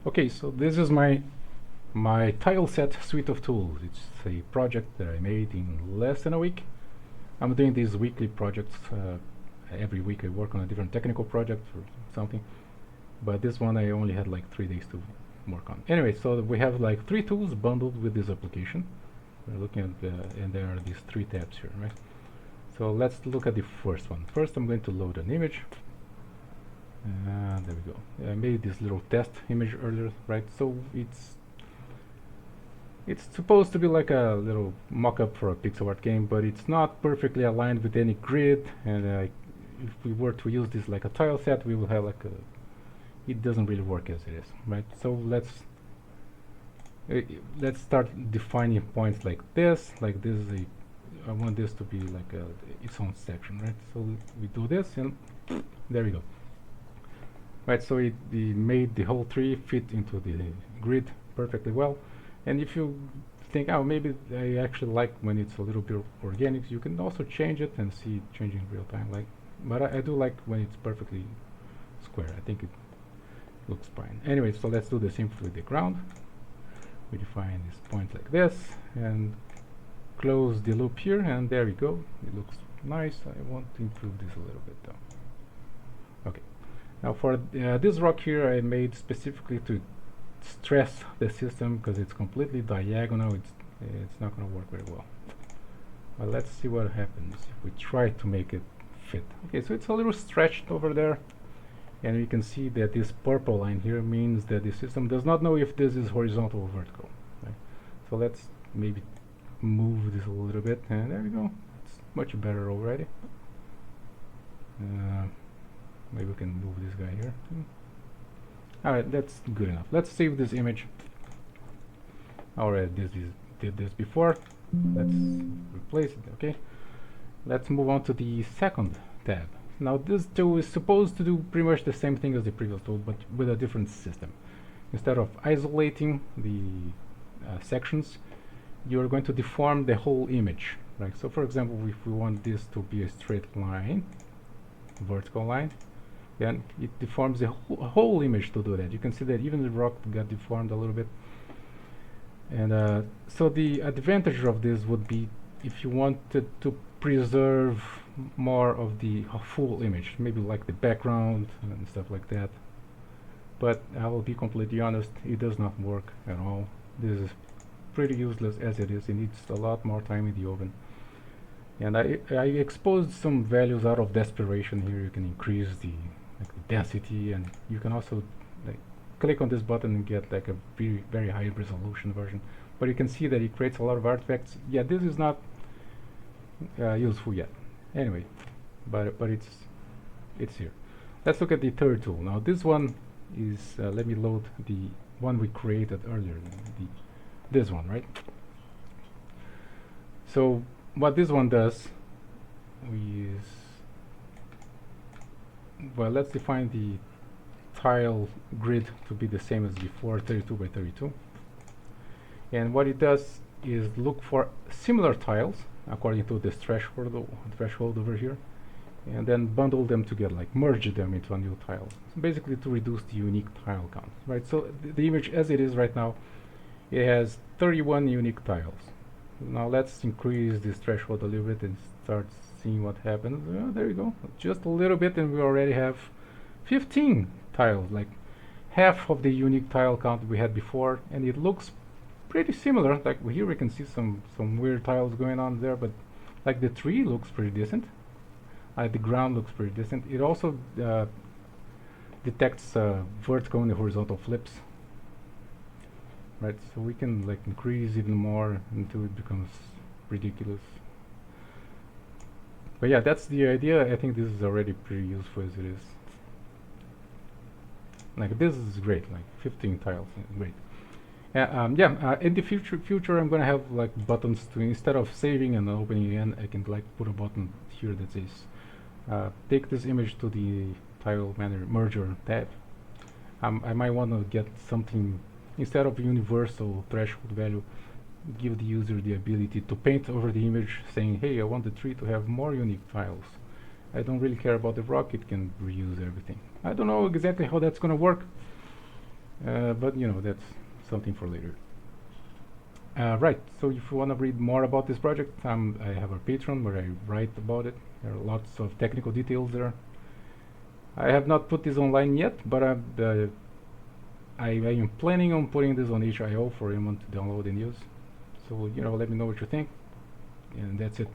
Okay, so this is my Tileset suite of tools. It's a project that I made in less than a week. I'm doing these weekly projects. Every week I work on a different technical project or something. But this one I only had like 3 days to work on. Anyway, so we have like 3 tools bundled with this application. We're looking at and there are these 3 tabs here, right? So let's look at the first one. First I'm going to load an image. There we go. I made this little test image earlier, right? So it's supposed to be like a little mock-up for a pixel art game, but it's not perfectly aligned with any grid. And if we were to use this like a tile set, we will have like a. It doesn't really work as it is, right? So let's start defining points like this. Like this is a. I want this to be like its own section, right? So we do this, and there we go. Right, so it made the whole tree fit into the grid perfectly well. And if you think, oh, maybe I actually like when it's a little bit organic, you can also change it and see it changing in real time. But I do like when it's perfectly square. I think it looks fine. Anyway, so let's do the same with the ground. We define this point like this and close the loop here, and there we go. It looks nice. I want to improve this a little bit though. Okay. Now for this rock here, I made specifically to stress the system because it's completely diagonal. It's not going to work very well. But let's see what happens if we try to make it fit. Okay, so it's a little stretched over there, and you can see that this purple line here means that the system does not know if this is horizontal or vertical. Right? So let's maybe move this a little bit, and there we go. It's much better already. Maybe we can move this guy here. Alright, that's good enough. Let's save this image. Alright, did this before. Let's replace it, okay? Let's move on to the second tab. Now this tool is supposed to do pretty much the same thing as the previous tool, but with a different system. Instead of isolating the sections, you're going to deform the whole image. Right? So for example, if we want this to be a straight line, vertical line, then it deforms the whole image to do that. You can see that even the rock got deformed a little bit. And so the advantage of this would be if you wanted to preserve more of the full image, maybe like the background and stuff like that. But I will be completely honest, it does not work at all. This is pretty useless as it is. It needs a lot more time in the oven. And I exposed some values out of desperation here. You can increase the density, and you can also click on this button and get like a very high resolution version. But you can see that it creates a lot of artifacts. Yeah, this is not useful yet. Anyway, but it's here. Let's look at the third tool. Now this one is let me load the one we created earlier. This one, right? So what this one does is, well, let's define the tile grid to be the same as before, 32 by 32. And what it does is look for similar tiles according to this threshold over here, and then bundle them together, like merge them into a new tile. So basically to reduce the unique tile count, right? So the image as it is right now, it has 31 unique tiles. Now let's increase this threshold a little bit and start seeing what happens. There you go, just a little bit, and we already have 15 tiles, like half of the unique tile count we had before, and it looks pretty similar. Like here we can see some weird tiles going on there, but like the tree looks pretty decent. The ground looks pretty decent. It also detects vertical and horizontal flips. Right, so we can like increase even more until it becomes ridiculous. But yeah, that's the idea. I think this is already pretty useful as it is. Like this is great, like 15 tiles, great. In the future I'm gonna have like buttons to, instead of saving and opening again, I can like put a button here that says take this image to the tile merger tab. I might want to get something. Instead of universal threshold value, give the user the ability to paint over the image saying, hey, I want the tree to have more unique tiles. I don't really care about the rock, it can reuse everything. I don't know exactly how that's going to work. but you know, that's something for later. Right, so if you want to read more about this project, I have a Patreon where I write about it. There are lots of technical details there. I have not put this online yet, but I am planning on putting this on HIO for anyone to download and use. So, you know, let me know what you think. And that's it.